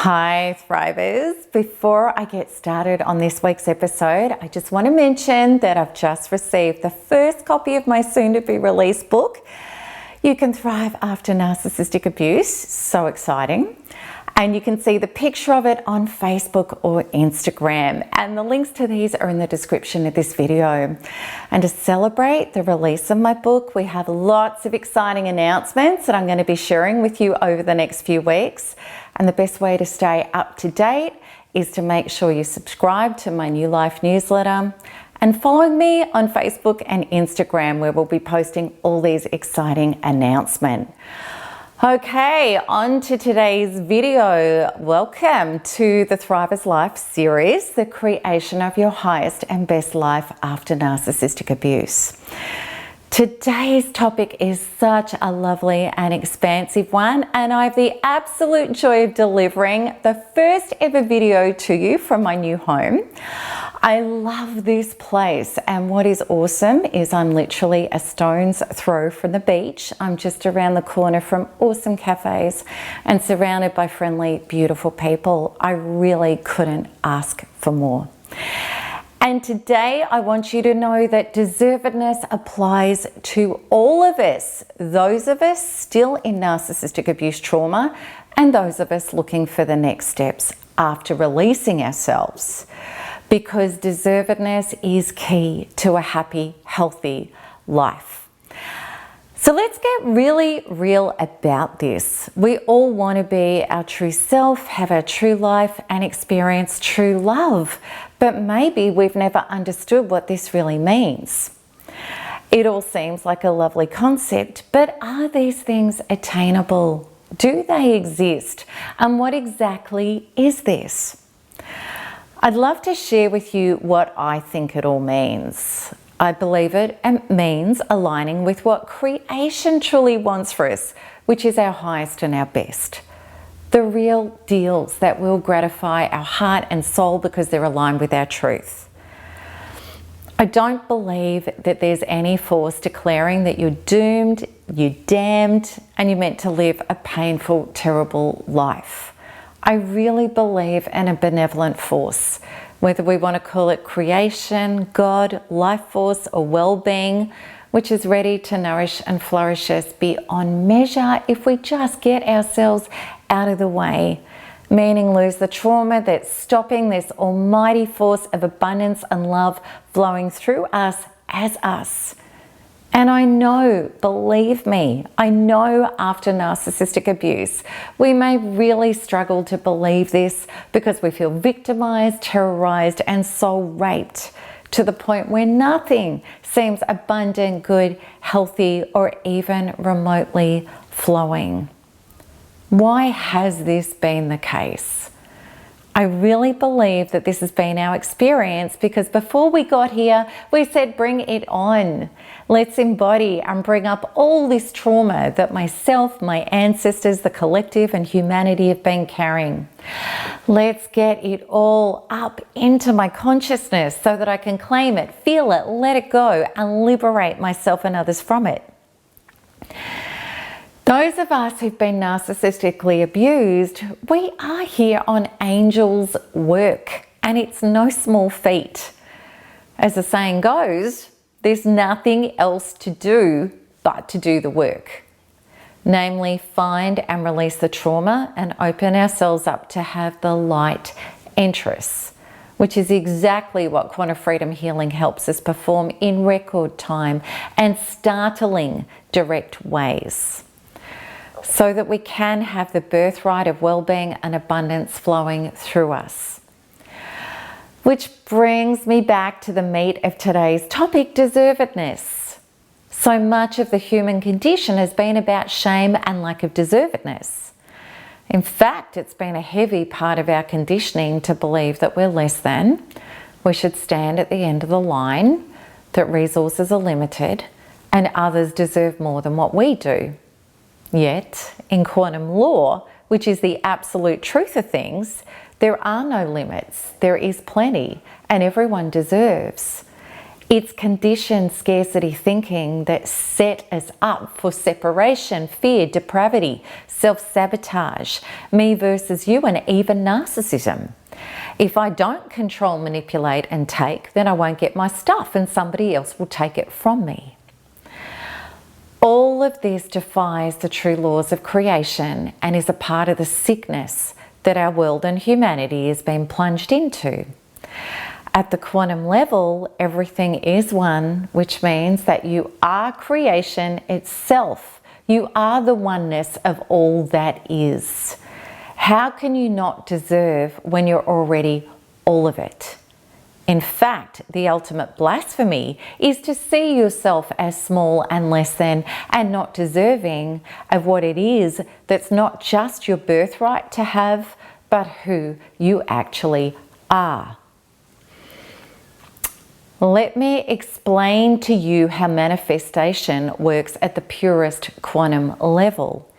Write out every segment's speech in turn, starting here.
Hi Thrivers. Before I get started on this week's episode, I just want to mention that I've just received the first copy of my soon to be released book, You Can Thrive After Narcissistic Abuse. So exciting. And you can see the picture of it on Facebook or Instagram. And the links to these are in the description of this video. And to celebrate the release of my book, we have lots of exciting announcements that I'm going to be sharing with you over the next few weeks. And the best way to stay up to date is to make sure you subscribe to my New Life newsletter and following me on Facebook and Instagram, where we'll be posting all these exciting announcements. Okay, on to today's video. Welcome to the Thrivers Life series, the creation of your highest and best life after narcissistic abuse. Today's topic is such a lovely and expansive one, and I have the absolute joy of delivering the first ever video to you from my new home. I love this place, and what is awesome is I'm literally a stone's throw from the beach. I'm just around the corner from awesome cafes and surrounded by friendly, beautiful people. I really couldn't ask for more. And today I want you to know that deservedness applies to all of us, those of us still in narcissistic abuse trauma and those of us looking for the next steps after releasing ourselves, because deservedness is key to a happy, healthy life. So let's get really real about this. We all want to be our true self, have our true life and experience true love. But maybe we've never understood what this really means. It all seems like a lovely concept, but are these things attainable? Do they exist? And what exactly is this? I'd love to share with you what I think it all means. I believe it means aligning with what creation truly wants for us, which is our highest and our best. The real deals that will gratify our heart and soul because they're aligned with our truth. I don't believe that there's any force declaring that you're doomed, you're damned, and you're meant to live a painful, terrible life. I really believe in a benevolent force, whether we want to call it creation, God, life force, or well-being, which is ready to nourish and flourish us beyond measure if we just get ourselves out of the way, meaning lose the trauma that's stopping this almighty force of abundance and love flowing through us as us. And I know, believe me, I know after narcissistic abuse, we may really struggle to believe this because we feel victimized, terrorized, and soul raped to the point where nothing seems abundant, good, healthy, or even remotely flowing. Why has this been the case? I really believe that this has been our experience because before we got here, we said, bring it on. Let's embody and bring up all this trauma that myself, my ancestors, the collective, and humanity have been carrying. Let's get it all up into my consciousness so that I can claim it, feel it, let it go, and liberate myself and others from it. Those of us who've been narcissistically abused, we are here on angels' work, and it's no small feat. As the saying goes, there's nothing else to do but to do the work. Namely, find and release the trauma and open ourselves up to have the light entrance, which is exactly what Quantum Freedom Healing helps us perform in record time and startling direct ways, so that we can have the birthright of well-being and abundance flowing through us. Which brings me back to the meat of today's topic, deservedness. So much of the human condition has been about shame and lack of deservedness. In fact, it's been a heavy part of our conditioning to believe that we're less than, we should stand at the end of the line, that resources are limited, and others deserve more than what we do. Yet, in quantum law, which is the absolute truth of things, there are no limits, there is plenty, and everyone deserves. It's conditioned scarcity thinking that set us up for separation, fear, depravity, self-sabotage, me versus you, and even narcissism. If I don't control, manipulate, and take, then I won't get my stuff and somebody else will take it from me. All of this defies the true laws of creation and is a part of the sickness that our world and humanity has been plunged into. At the quantum level, everything is one, which means that you are creation itself. You are the oneness of all that is. How can you not deserve when you're already all of it? In fact, the ultimate blasphemy is to see yourself as small and less than and not deserving of what it is that's not just your birthright to have, but who you actually are. Let me explain to you how manifestation works at the purest quantum level.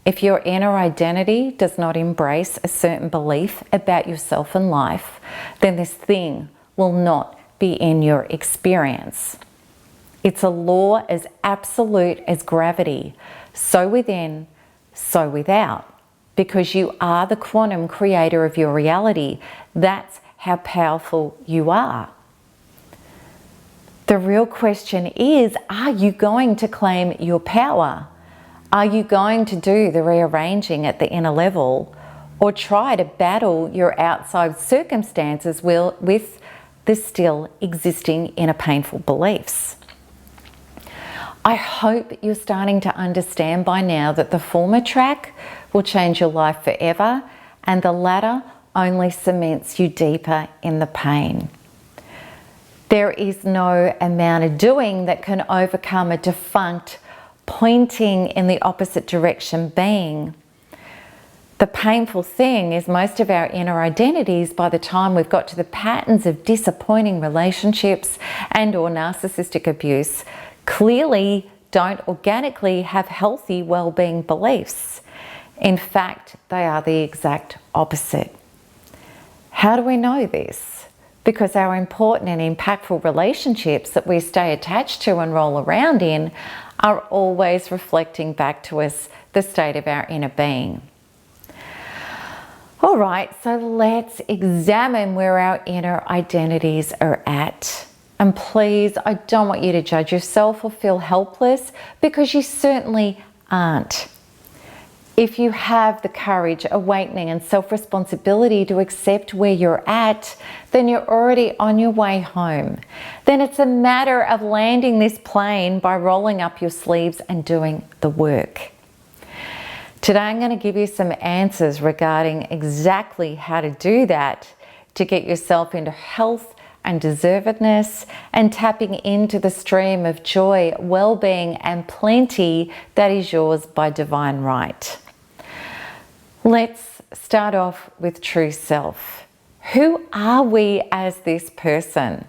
If your inner identity does not embrace a certain belief about yourself and life, then this thing will not be in your experience. It's a law as absolute as gravity, so within, so without, because you are the quantum creator of your reality. That's how powerful you are. The real question is, are you going to claim your power? Are you going to do the rearranging at the inner level, or try to battle your outside circumstances with the still existing inner painful beliefs? I hope you're starting to understand by now that the former track will change your life forever, and the latter only cements you deeper in the pain. There is no amount of doing that can overcome a defunct, pointing in the opposite direction being. The painful thing is most of our inner identities, by the time we've got to the patterns of disappointing relationships and or narcissistic abuse, clearly don't organically have healthy well-being beliefs. In fact, they are the exact opposite. How do we know this? Because our important and impactful relationships that we stay attached to and roll around in are always reflecting back to us the state of our inner being. All right, so let's examine where our inner identities are at. And please, I don't want you to judge yourself or feel helpless, because you certainly aren't. If you have the courage, awakening, and self-responsibility to accept where you're at, then you're already on your way home. Then it's a matter of landing this plane by rolling up your sleeves and doing the work. Today I'm going to give you some answers regarding exactly how to do that, to get yourself into health and deservedness and tapping into the stream of joy, well-being, and plenty that is yours by divine right. Let's start off with true self. Who are we as this person?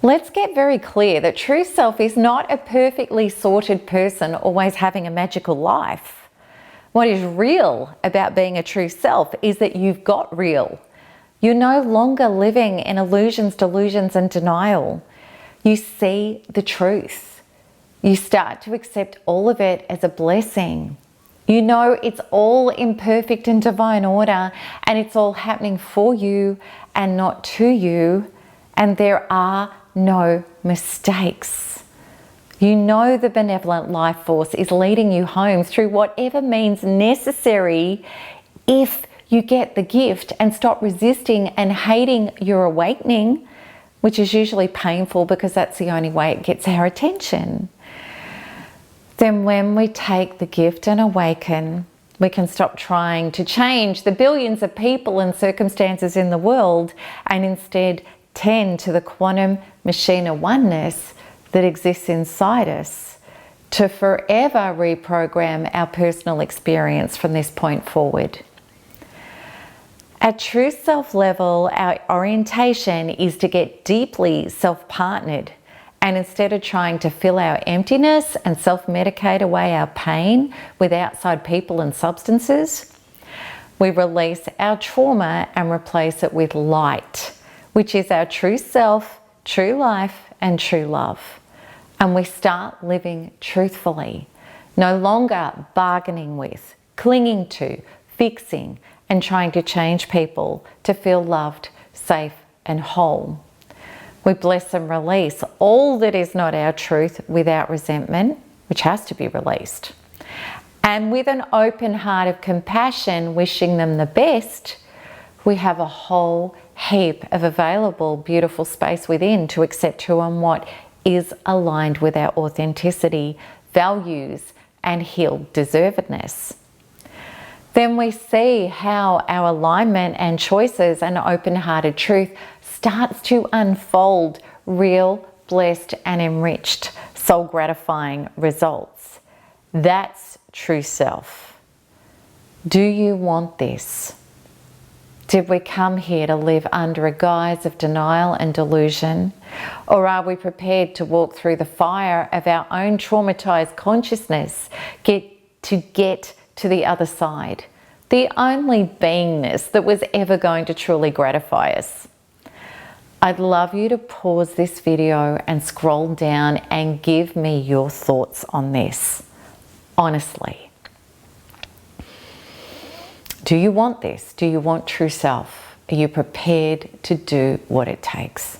Let's get very clear that true self is not a perfectly sorted person always having a magical life. What is real about being a true self is that you've got real. You're no longer living in illusions, delusions, and denial. You see the truth. You start to accept all of it as a blessing. You know it's all in perfect and divine order, and it's all happening for you and not to you, and there are no mistakes. You know the benevolent life force is leading you home through whatever means necessary if you get the gift and stop resisting and hating your awakening, which is usually painful because that's the only way it gets our attention. Then when we take the gift and awaken, we can stop trying to change the billions of people and circumstances in the world and instead tend to the quantum machine of oneness that exists inside us to forever reprogram our personal experience from this point forward. At true self level, our orientation is to get deeply self-partnered, and instead of trying to fill our emptiness and self-medicate away our pain with outside people and substances, we release our trauma and replace it with light, which is our true self, true life, and true love. And we start living truthfully, no longer bargaining with, clinging to, fixing, and trying to change people to feel loved, safe, and whole. We bless and release all that is not our truth without resentment, which has to be released. And with an open heart of compassion, wishing them the best, we have a whole heap of available, beautiful space within to accept who and what is aligned with our authenticity, values, and healed deservedness. Then we see how our alignment and choices and open-hearted truth starts to unfold real, blessed, and enriched, soul-gratifying results. That's true self. Do you want this? Did we come here to live under a guise of denial and delusion? Or are we prepared to walk through the fire of our own traumatized consciousness to get to the other side? The only beingness that was ever going to truly gratify us. I'd love you to pause this video and scroll down and give me your thoughts on this. Honestly. Do you want this? Do you want true self? Are you prepared to do what it takes?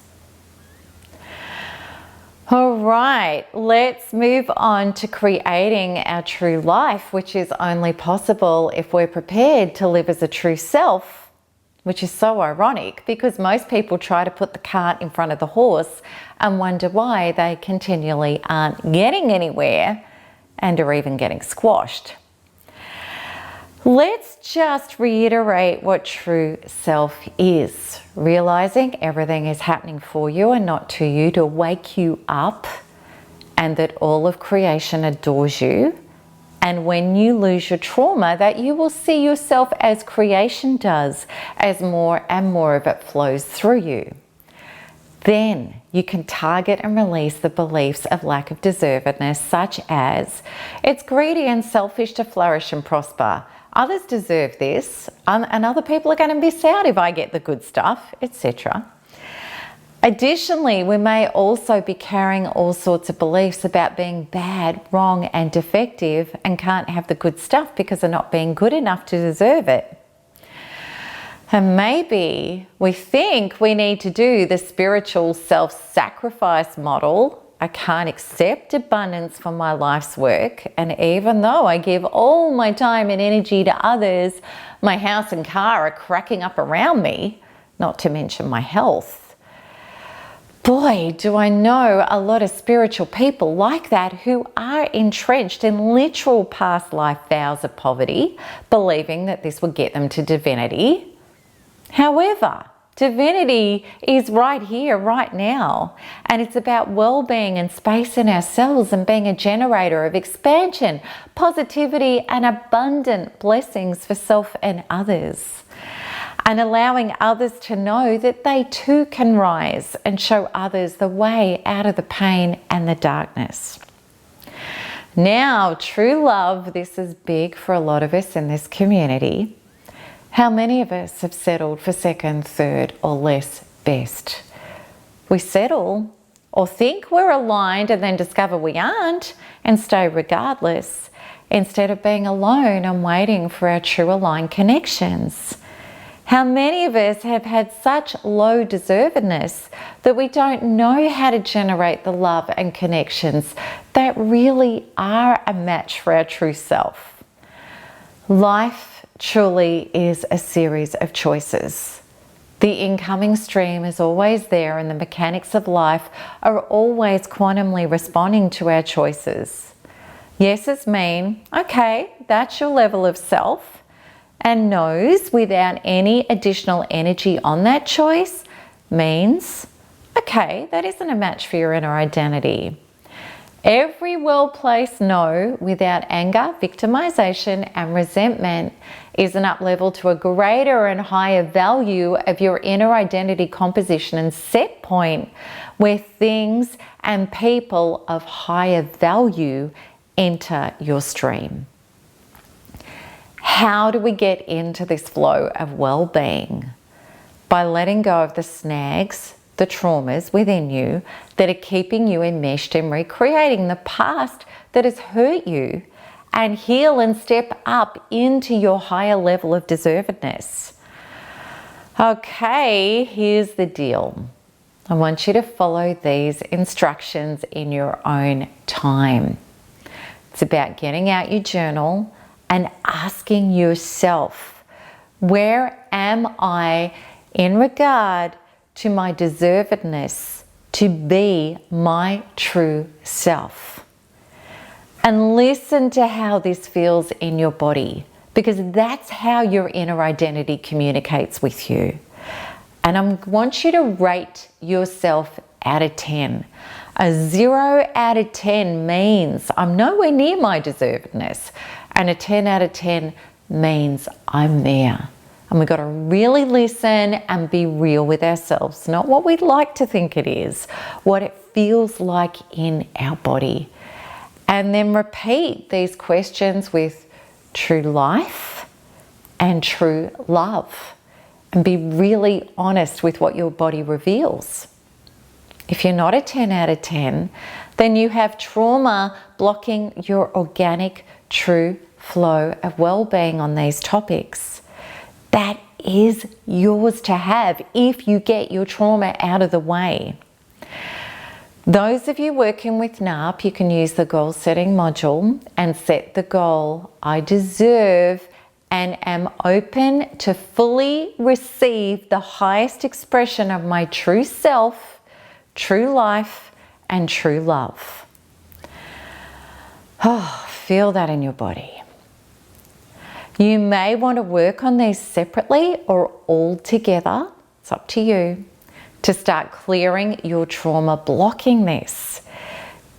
All right, let's move on to creating our true life, which is only possible if we're prepared to live as a true self, which is so ironic because most people try to put the cart in front of the horse and wonder why they continually aren't getting anywhere and are even getting squashed. Let's just reiterate what true self is. Realizing everything is happening for you and not to you to wake you up, and that all of creation adores you. And when you lose your trauma, that you will see yourself as creation does, as more and more of it flows through you. Then you can target and release the beliefs of lack of deservedness, such as, it's greedy and selfish to flourish and prosper. Others deserve this, and other people are going to miss out if I get the good stuff, etc. Additionally, we may also be carrying all sorts of beliefs about being bad, wrong, and defective and can't have the good stuff because they're not being good enough to deserve it. And maybe we think we need to do the spiritual self-sacrifice model. I can't accept abundance for my life's work, and even though I give all my time and energy to others, my house and car are cracking up around me, not to mention my health. Boy, do I know a lot of spiritual people like that who are entrenched in literal past life vows of poverty, believing that this would get them to divinity. However, divinity is right here, right now, and it's about well-being and space in ourselves and being a generator of expansion, positivity, and abundant blessings for self and others, and allowing others to know that they too can rise and show others the way out of the pain and the darkness. Now, true love, this is big for a lot of us in this community. How many of us have settled for second, third, or less best? We settle or think we're aligned and then discover we aren't and stay regardless, instead of being alone and waiting for our true aligned connections. How many of us have had such low deservedness that we don't know how to generate the love and connections that really are a match for our true self? Life truly is a series of choices. The incoming stream is always there, and the mechanics of life are always quantumly responding to our choices. Yeses mean, okay, that's your level of self, and no's without any additional energy on that choice means, okay, that isn't a match for your inner identity. Every well-placed no without anger, victimization, and resentment is an up level to a greater and higher value of your inner identity composition and set point, where things and people of higher value enter your stream. How do we get into this flow of well-being? By letting go of the snags, the traumas within you that are keeping you enmeshed and recreating the past that has hurt you, and heal and step up into your higher level of deservedness. Okay, here's the deal. I want you to follow these instructions in your own time. It's about getting out your journal and asking yourself, where am I in regard to my deservedness to be my true self? And listen to how this feels in your body, because that's how your inner identity communicates with you. And I want you to rate yourself out of 10. A 0 out of 10 means I'm nowhere near my deservedness. And a 10 out of 10 means I'm there. And we've got to really listen and be real with ourselves. Not what we'd like to think it is, what it feels like in our body. And then repeat these questions with true life and true love. And be really honest with what your body reveals. If you're not a 10 out of 10, then you have trauma blocking your organic, true flow of well-being on these topics. That is yours to have if you get your trauma out of the way. Those of you working with NARP, you can use the goal setting module and set the goal, I deserve and am open to fully receive the highest expression of my true self, true life, and true love. Oh, feel that in your body. You may want to work on these separately or all together. It's up to you to start clearing your trauma blocking this.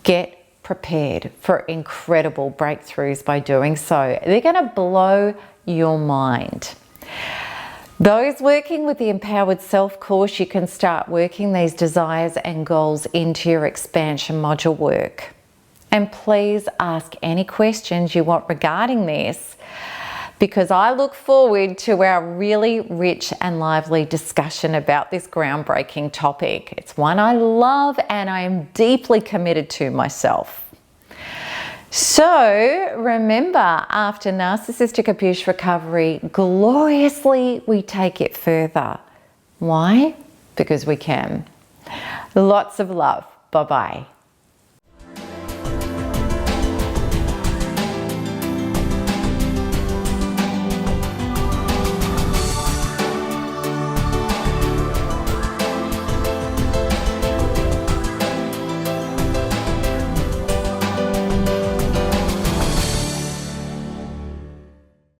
Get prepared for incredible breakthroughs by doing so. They're going to blow your mind. Those working with the Empowered Self course, you can start working these desires and goals into your expansion module work. And please ask any questions you want regarding this, because I look forward to our really rich and lively discussion about this groundbreaking topic. It's one I love and I am deeply committed to myself. So remember, after narcissistic abuse recovery, gloriously we take it further. Why? Because we can. Lots of love. Bye-bye.